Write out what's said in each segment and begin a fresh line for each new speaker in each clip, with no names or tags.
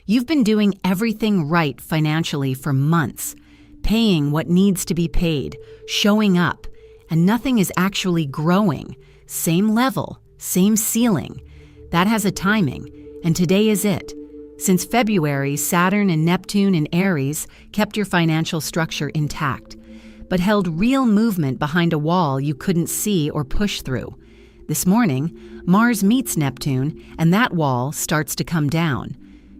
You've been doing everything right financially for months, paying what needs to be paid, showing up, and nothing is actually growing. Same level, same ceiling. That has a timing, and today is it. Since February, Saturn and Neptune in Aries kept your financial structure intact, but held real movement behind a wall you couldn't see or push through. This morning, Mars meets Neptune, and that wall starts to come down.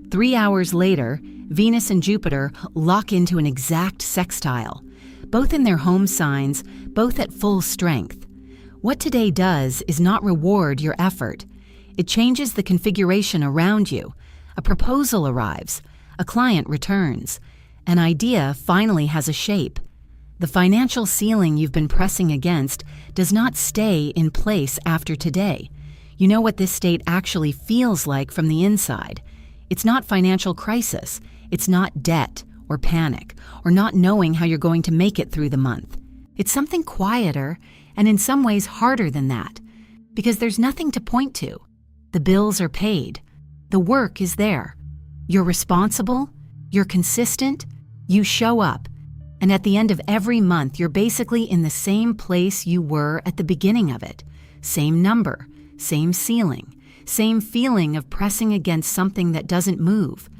3 hours later, Venus and Jupiter lock into an exact sextile, both in their home signs, both at full strength. What today does is not reward your effort. It changes the configuration around you. A proposal arrives, a client returns, an idea finally has a shape. The financial ceiling you've been pressing against does not stay in place after today. You know what this state actually feels like from the inside. It's not financial crisis. It's not debt or panic or not knowing how you're going to make it through the month. It's something quieter and in some ways harder than that, because there's nothing to point to. The bills are paid. The work is there. You're responsible. You're consistent. You show up. And at the end of every month, you're basically in the same place you were at the beginning of it. Same number, same ceiling, same feeling of pressing against something that doesn't move.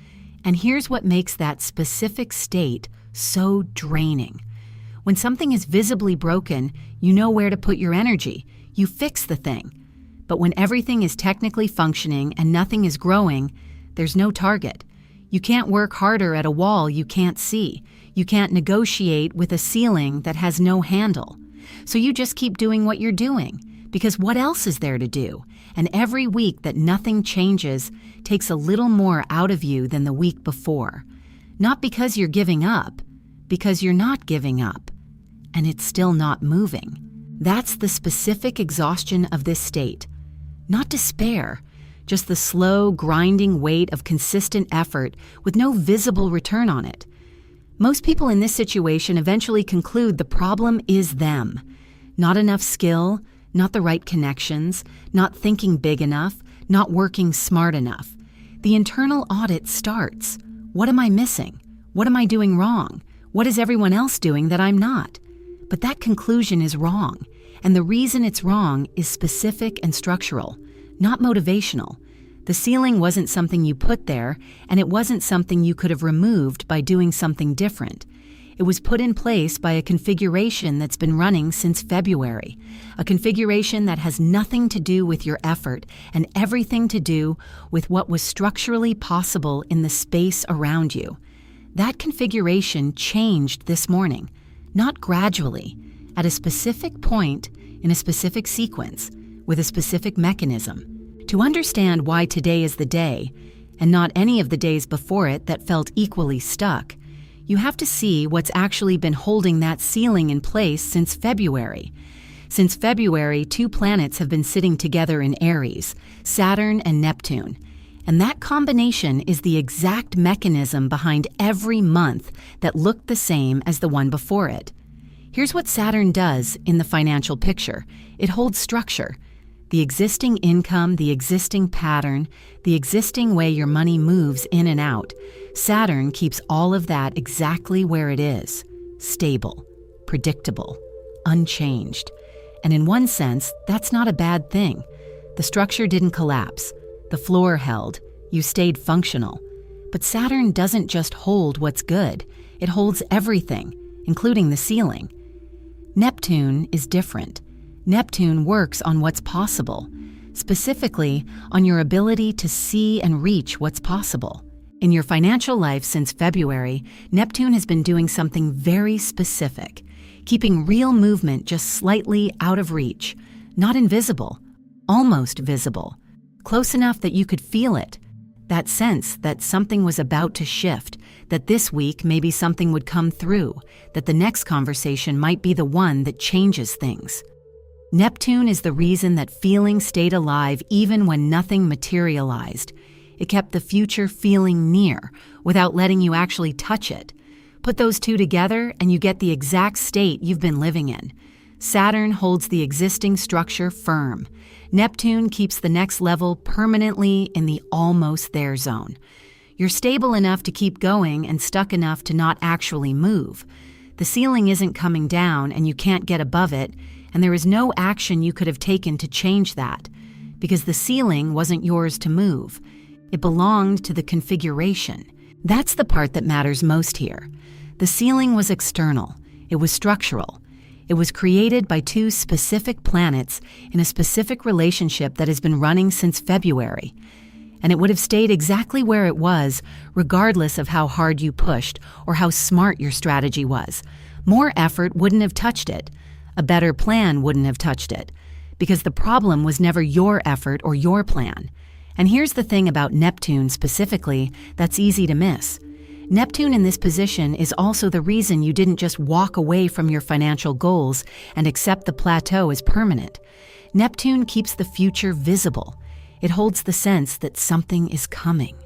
And here's what makes that specific state so draining. When something is visibly broken, you know where to put your energy. You fix the thing. But when everything is technically functioning and nothing is growing, there's no target. You can't work harder at a wall you can't see. You can't negotiate with a ceiling that has no handle. So you just keep doing what you're doing, because what else is there to do? And every week that nothing changes takes a little more out of you than the week before. Not because you're giving up, because you're not giving up. And it's still not moving. That's the specific exhaustion of this state. Not despair, just the slow, grinding weight of consistent effort with no visible return on it. Most people in this situation eventually conclude the problem is them. Not enough skill, not the right connections, not thinking big enough, not working smart enough. The internal audit starts. What am I missing? What am I doing wrong? What is everyone else doing that I'm not? But that conclusion is wrong. And the reason it's wrong is specific and structural, not motivational. The ceiling wasn't something you put there, and it wasn't something you could have removed by doing something different. It was put in place by a configuration that's been running since February, a configuration that has nothing to do with your effort and everything to do with what was structurally possible in the space around you. That configuration changed this morning, not gradually, at a specific point in a specific sequence with a specific mechanism. To understand why today is the day, and not any of the days before it that felt equally stuck, you have to see what's actually been holding that ceiling in place since February. Since February, 2 planets have been sitting together in Aries, Saturn and Neptune. And that combination is the exact mechanism behind every month that looked the same as the one before it. Here's what Saturn does in the financial picture. It holds structure. The existing income, the existing pattern, the existing way your money moves in and out. Saturn keeps all of that exactly where it is. Stable, predictable, unchanged. And in one sense, that's not a bad thing. The structure didn't collapse. The floor held. You stayed functional. But Saturn doesn't just hold what's good. It holds everything, including the ceiling. Neptune is different. Neptune works on what's possible, specifically on your ability to see and reach what's possible. In your financial life since February, Neptune has been doing something very specific, keeping real movement just slightly out of reach, not invisible, almost visible, close enough that you could feel it. That sense that something was about to shift, that this week maybe something would come through, that the next conversation might be the one that changes things. Neptune is the reason that feeling stayed alive even when nothing materialized. It kept the future feeling near without letting you actually touch it. Put those two together and you get the exact state you've been living in. Saturn holds the existing structure firm. Neptune keeps the next level permanently in the almost there zone. You're stable enough to keep going and stuck enough to not actually move. The ceiling isn't coming down and you can't get above it, and there is no action you could have taken to change that, because the ceiling wasn't yours to move. It belonged to the configuration. That's the part that matters most here. The ceiling was external. It was structural. It was created by two specific planets in a specific relationship that has been running since February. And it would have stayed exactly where it was, regardless of how hard you pushed or how smart your strategy was. More effort wouldn't have touched it. A better plan wouldn't have touched it, because the problem was never your effort or your plan. And here's the thing about Neptune specifically that's easy to miss. Neptune in this position is also the reason you didn't just walk away from your financial goals and accept the plateau as permanent. Neptune keeps the future visible. It holds the sense that something is coming.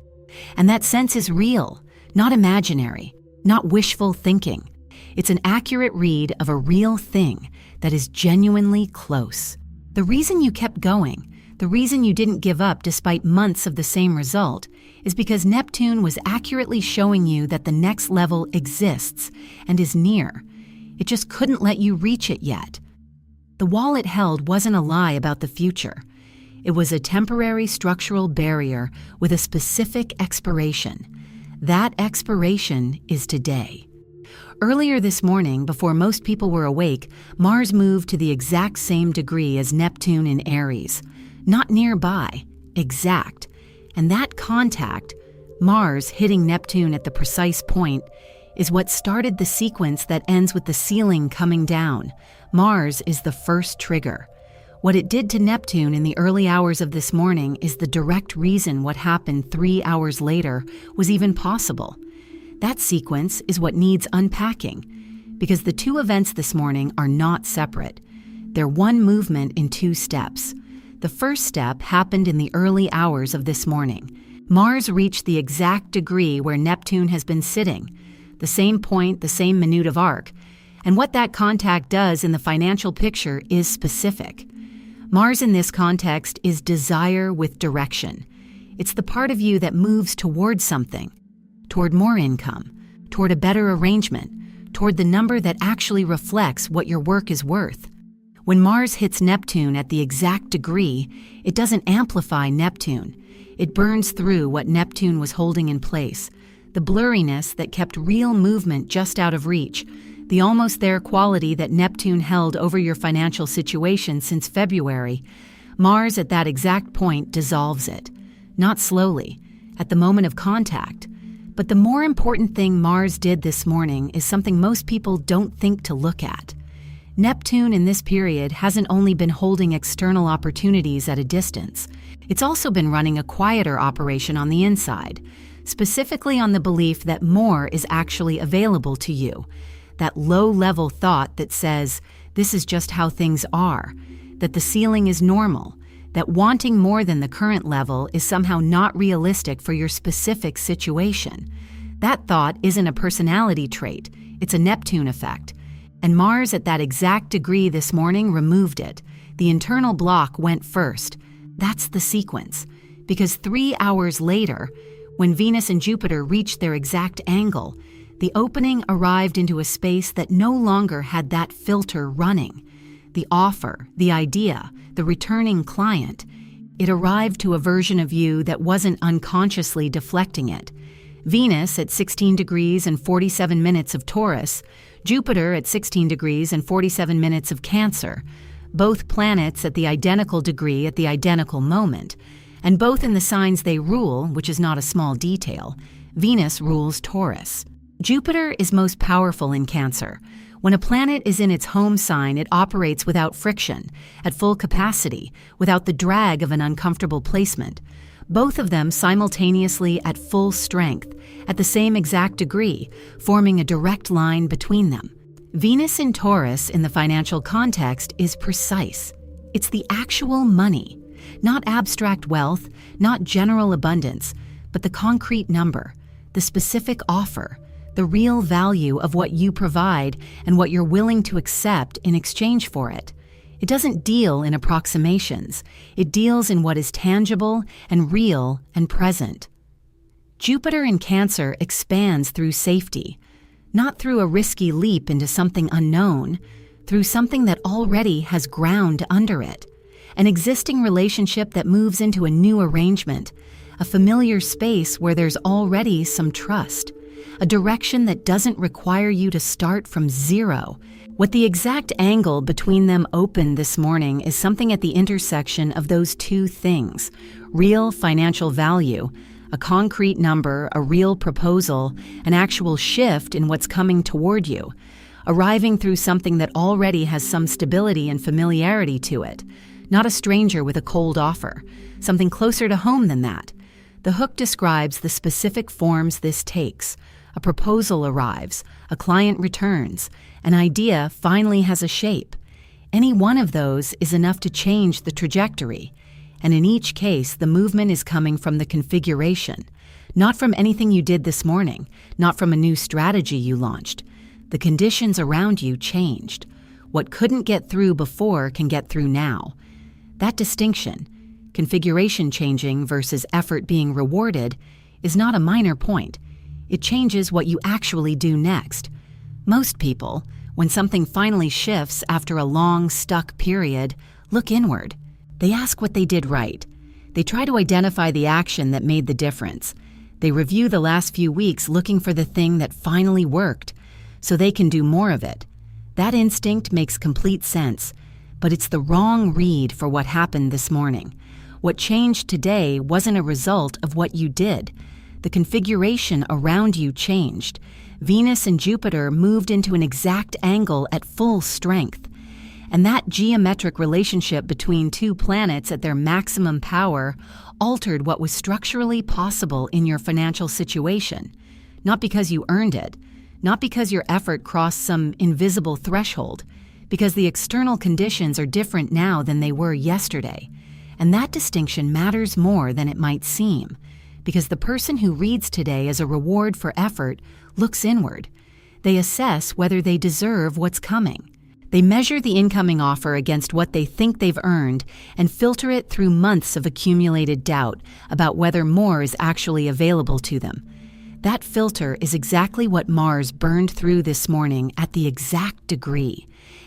And that sense is real, not imaginary, not wishful thinking. It's an accurate read of a real thing that is genuinely close. The reason you kept going, the reason you didn't give up despite months of the same result, is because Neptune was accurately showing you that the next level exists and is near. It just couldn't let you reach it yet. The wall it held wasn't a lie about the future. It was a temporary structural barrier with a specific expiration. That expiration is today. Earlier this morning, before most people were awake, Mars moved to the exact same degree as Neptune in Aries. Not nearby, exact. And that contact, Mars hitting Neptune at the precise point, is what started the sequence that ends with the ceiling coming down. Mars is the first trigger. What it did to Neptune in the early hours of this morning is the direct reason what happened 3 hours later was even possible. That sequence is what needs unpacking, because the two events this morning are not separate. They're one movement in two steps. The first step happened in the early hours of this morning. Mars reached the exact degree where Neptune has been sitting, the same point, the same minute of arc. And what that contact does in the financial picture is specific. Mars in this context is desire with direction. It's the part of you that moves toward something, toward more income, toward a better arrangement, toward the number that actually reflects what your work is worth. When Mars hits Neptune at the exact degree, it doesn't amplify Neptune. It burns through what Neptune was holding in place, the blurriness that kept real movement just out of reach, the almost there quality that Neptune held over your financial situation since February. Mars at that exact point dissolves it, not slowly, at the moment of contact. But the more important thing Mars did this morning is something most people don't think to look at. Neptune in this period hasn't only been holding external opportunities at a distance, it's also been running a quieter operation on the inside, specifically on the belief that more is actually available to you. That low-level thought that says, this is just how things are, that the ceiling is normal, that wanting more than the current level is somehow not realistic for your specific situation. That thought isn't a personality trait, it's a Neptune effect. And Mars at that exact degree this morning removed it. The internal block went first. That's the sequence. Because 3 hours later, when Venus and Jupiter reached their exact angle, the opening arrived into a space that no longer had that filter running. The offer, the idea, the returning client. It arrived to a version of you that wasn't unconsciously deflecting it. Venus at 16 degrees and 47 minutes of Taurus, Jupiter at 16 degrees and 47 minutes of Cancer, both planets at the identical degree at the identical moment, and both in the signs they rule, which is not a small detail. Venus rules Taurus. Jupiter is most powerful in Cancer. When a planet is in its home sign, it operates without friction, at full capacity, without the drag of an uncomfortable placement. Both of them simultaneously at full strength, at the same exact degree, forming a direct line between them. Venus in Taurus in the financial context is precise. It's the actual money, not abstract wealth, not general abundance, but the concrete number, the specific offer, the real value of what you provide and what you're willing to accept in exchange for it. It doesn't deal in approximations. It deals in what is tangible and real and present. Jupiter in Cancer expands through safety, not through a risky leap into something unknown, through something that already has ground under it, an existing relationship that moves into a new arrangement, a familiar space where there's already some trust, a direction that doesn't require you to start from zero. What the exact angle between them opened this morning is something at the intersection of those two things: real financial value, a concrete number, a real proposal, an actual shift in what's coming toward you, arriving through something that already has some stability and familiarity to it, not a stranger with a cold offer, something closer to home than that. The hook describes the specific forms this takes. A proposal arrives, a client returns, an idea finally has a shape. Any one of those is enough to change the trajectory. And in each case, the movement is coming from the configuration, not from anything you did this morning, not from a new strategy you launched. The conditions around you changed. What couldn't get through before can get through now. That distinction, configuration changing versus effort being rewarded, is not a minor point. It changes what you actually do next. Most people, when something finally shifts after a long, stuck period, look inward. They ask what they did right. They try to identify the action that made the difference. They review the last few weeks looking for the thing that finally worked, so they can do more of it. That instinct makes complete sense, but it's the wrong read for what happened this morning. What changed today wasn't a result of what you did. The configuration around you changed. Venus and Jupiter moved into an exact angle at full strength. And that geometric relationship between two planets at their maximum power altered what was structurally possible in your financial situation. Not because you earned it, not because your effort crossed some invisible threshold, because the external conditions are different now than they were yesterday. And that distinction matters more than it might seem, because the person who reads today as a reward for effort looks inward. They assess whether they deserve what's coming. They measure the incoming offer against what they think they've earned and filter it through months of accumulated doubt about whether more is actually available to them. That filter is exactly what Mars burned through this morning at the exact degree.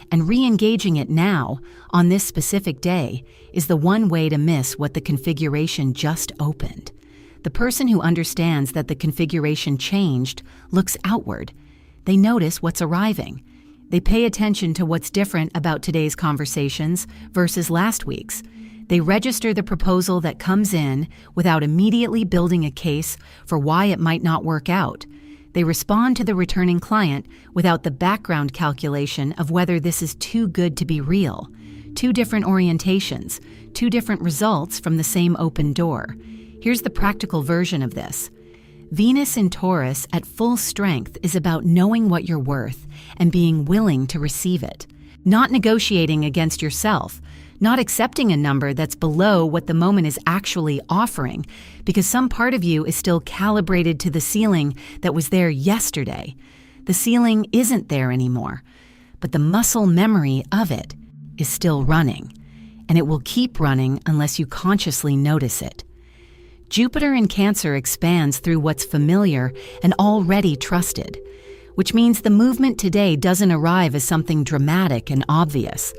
And re-engaging it now, on this specific day, is the one way to miss what the configuration just opened. The person who understands that the configuration changed looks outward. They notice what's arriving. They pay attention to what's different about today's conversations versus last week's. They register the proposal that comes in without immediately building a case for why it might not work out. They respond to the returning client without the background calculation of whether this is too good to be real. Two different orientations, two different results from the same open door. Here's the practical version of this. Venus in Taurus at full strength is about knowing what you're worth and being willing to receive it. Not negotiating against yourself, not accepting a number that's below what the moment is actually offering, because some part of you is still calibrated to the ceiling that was there yesterday. The ceiling isn't there anymore, but the muscle memory of it is still running, and it will keep running unless you consciously notice it. Jupiter in Cancer expands through what's familiar and already trusted, which means the movement today doesn't arrive as something dramatic and obvious.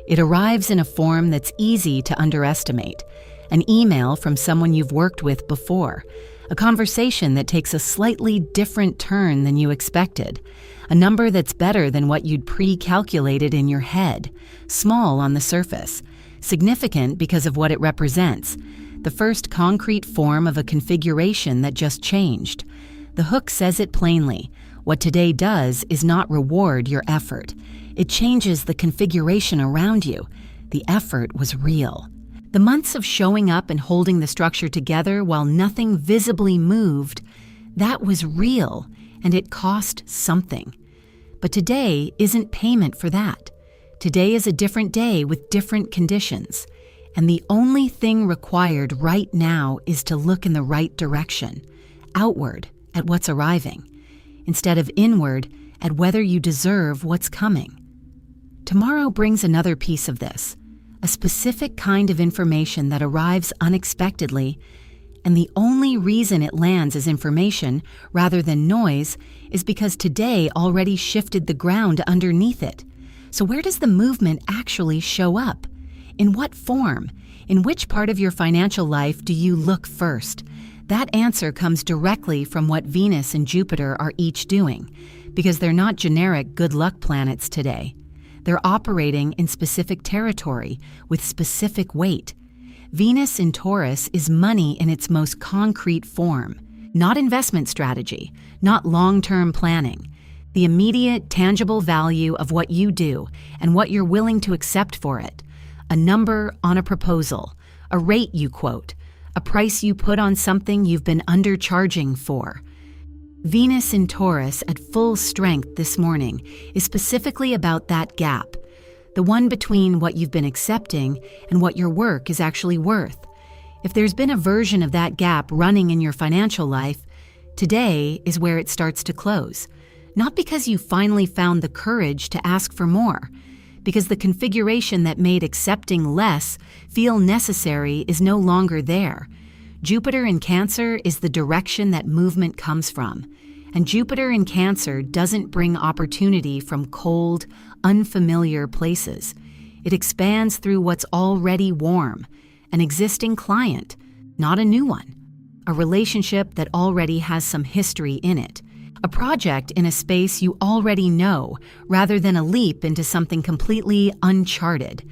It arrives in a form that's easy to underestimate. An email from someone you've worked with before, a conversation that takes a slightly different turn than you expected, a number that's better than what you'd pre-calculated in your head, small on the surface, significant because of what it represents, the first concrete form of a configuration that just changed. The hook says it plainly. What today does is not reward your effort. It changes the configuration around you. The effort was real. The months of showing up and holding the structure together while nothing visibly moved, that was real, and it cost something. But today isn't payment for that. Today is a different day with different conditions. And the only thing required right now is to look in the right direction, outward at what's arriving, instead of inward at whether you deserve what's coming. Tomorrow brings another piece of this, a specific kind of information that arrives unexpectedly And the only reason it lands as information rather than noise is because today already shifted the ground underneath it. So where does the movement actually show up? In what form? In which part of your financial life do you look first? That answer comes directly from what Venus and Jupiter are each doing, because they're not generic good luck planets today. They're operating in specific territory with specific weight. Venus in Taurus is money in its most concrete form, not investment strategy, not long-term planning. The immediate, tangible value of what you do and what you're willing to accept for it. A number on a proposal, a rate you quote, a price you put on something you've been undercharging for. Venus in Taurus at full strength this morning is specifically about that gap, the one between what you've been accepting and what your work is actually worth. If there's been a version of that gap running in your financial life, today is where it starts to close. Not because you finally found the courage to ask for more, because the configuration that made accepting less feel necessary is no longer there. Jupiter in Cancer is the direction that movement comes from. And Jupiter in Cancer doesn't bring opportunity from cold, unfamiliar places. It expands through what's already warm, an existing client, not a new one, a relationship that already has some history in it, a project in a space you already know, rather than a leap into something completely uncharted.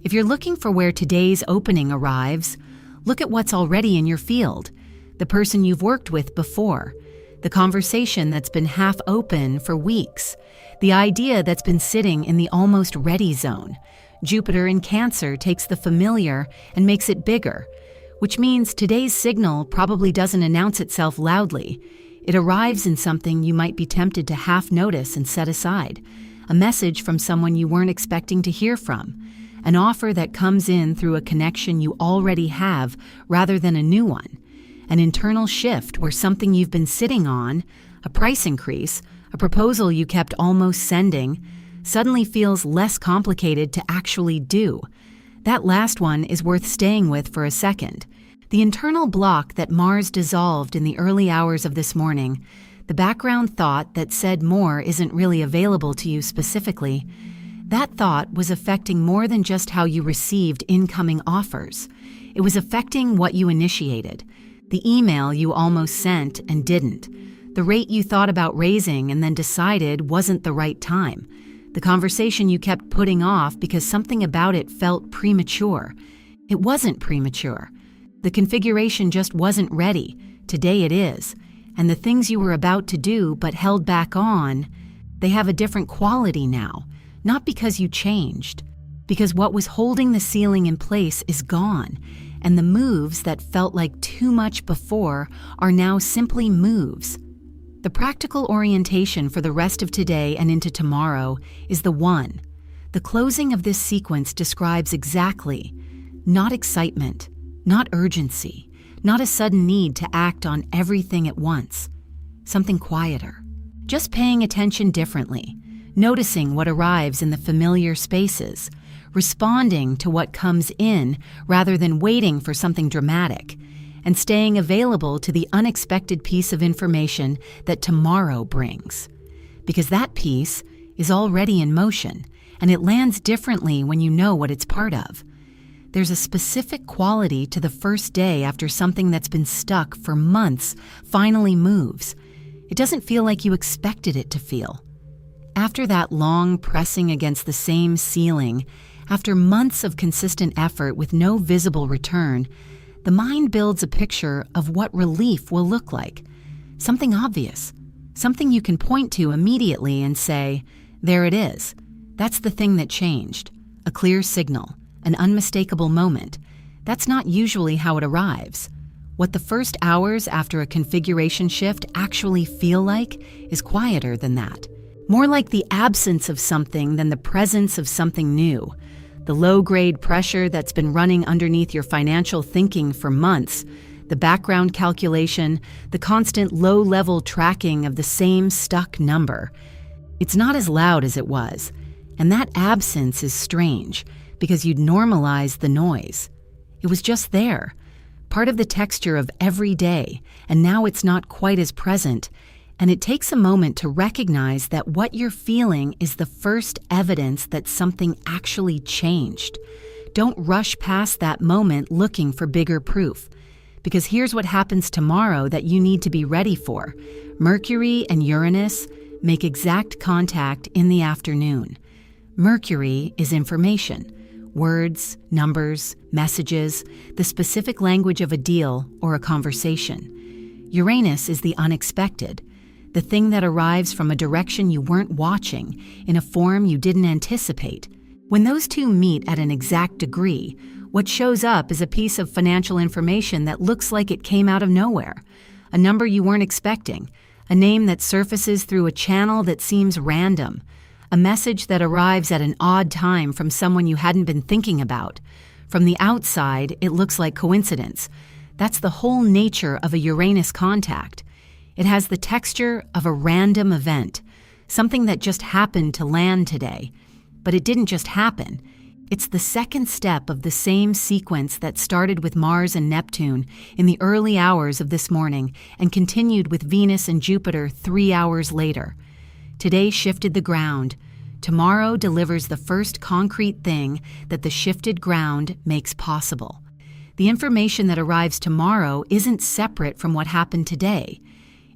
If you're looking for where today's opening arrives, look at what's already in your field, the person you've worked with before, the conversation that's been half open for weeks, the idea that's been sitting in the almost ready zone. Jupiter in Cancer takes the familiar and makes it bigger, which means today's signal probably doesn't announce itself loudly. It arrives in something you might be tempted to half notice and set aside, a message from someone you weren't expecting to hear from, an offer that comes in through a connection you already have rather than a new one, an internal shift where something you've been sitting on, a price increase, a proposal you kept almost sending, suddenly feels less complicated to actually do. That last one is worth staying with for a second. The internal block that Mars dissolved in the early hours of this morning, the background thought that said more isn't really available to you specifically, that thought was affecting more than just how you received incoming offers. It was affecting what you initiated, the email you almost sent and didn't, the rate you thought about raising and then decided wasn't the right time, the conversation you kept putting off because something about it felt premature. It wasn't premature. The configuration just wasn't ready. Today it is. And the things you were about to do but held back on, they have a different quality now. Not because you changed, because what was holding the ceiling in place is gone, and the moves that felt like too much before are now simply moves. The practical orientation for the rest of today and into tomorrow is the one. The closing of this sequence describes exactly, not excitement, not urgency, not a sudden need to act on everything at once. Something quieter. Just paying attention differently, noticing what arrives in the familiar spaces, responding to what comes in rather than waiting for something dramatic, and staying available to the unexpected piece of information that tomorrow brings. Because that piece is already in motion, and it lands differently when you know what it's part of. There's a specific quality to the first day after something that's been stuck for months finally moves. It doesn't feel like you expected it to feel. After that long pressing against the same ceiling, after months of consistent effort with no visible return, the mind builds a picture of what relief will look like. Something obvious, something you can point to immediately and say, there it is. That's the thing that changed. A clear signal, an unmistakable moment. That's not usually how it arrives. What the first hours after a configuration shift actually feel like is quieter than that. More like the absence of something than the presence of something new. The low-grade pressure that's been running underneath your financial thinking for months, the background calculation, the constant low-level tracking of the same stuck number. It's not as loud as it was, and that absence is strange because you'd normalized the noise. It was just there, part of the texture of every day, and now it's not quite as present. And it takes a moment to recognize that what you're feeling is the first evidence that something actually changed. Don't rush past that moment looking for bigger proof. Because here's what happens tomorrow that you need to be ready for. Mercury and Uranus make exact contact in the afternoon. Mercury is information. Words, numbers, messages, the specific language of a deal or a conversation. Uranus is the unexpected, the thing that arrives from a direction you weren't watching, in a form you didn't anticipate. When those two meet at an exact degree, what shows up is a piece of financial information that looks like it came out of nowhere, a number you weren't expecting, a name that surfaces through a channel that seems random, a message that arrives at an odd time from someone you hadn't been thinking about. From the outside, it looks like coincidence. That's the whole nature of a Uranus contact. It has the texture of a random event, something that just happened to land today. But it didn't just happen. It's the second step of the same sequence that started with Mars and Neptune in the early hours of this morning and continued with Venus and Jupiter 3 hours later. Today shifted the ground. Tomorrow delivers the first concrete thing that the shifted ground makes possible. The information that arrives tomorrow isn't separate from what happened today.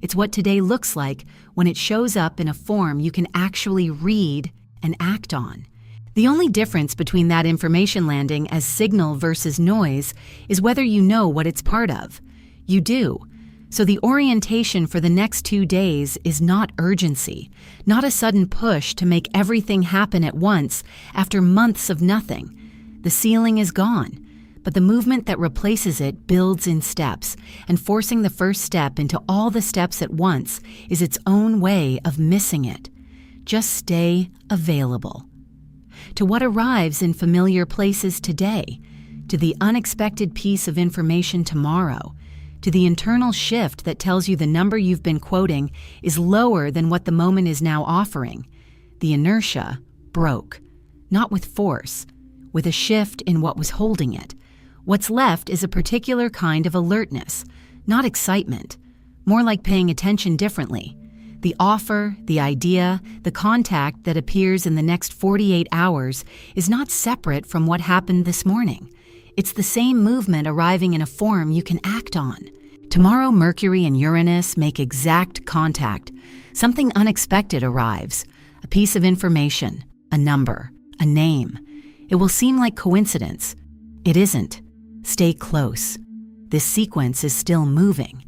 It's what today looks like when it shows up in a form you can actually read and act on. The only difference between that information landing as signal versus noise is whether you know what it's part of. You do. So the orientation for the next 2 days is not urgency, not a sudden push to make everything happen at once after months of nothing. The ceiling is gone, but the movement that replaces it builds in steps, and forcing the first step into all the steps at once is its own way of missing it. Just stay available. To what arrives in familiar places today, to the unexpected piece of information tomorrow, to the internal shift that tells you the number you've been quoting is lower than what the moment is now offering. The inertia broke, not with force, with a shift in what was holding it. What's left is a particular kind of alertness, not excitement, more like paying attention differently. The offer, the idea, the contact that appears in the next 48 hours is not separate from what happened this morning. It's the same movement arriving in a form you can act on. Tomorrow, Mercury and Uranus make exact contact. Something unexpected arrives. A piece of information, a number, a name. It will seem like coincidence. It isn't. Stay close. This sequence is still moving.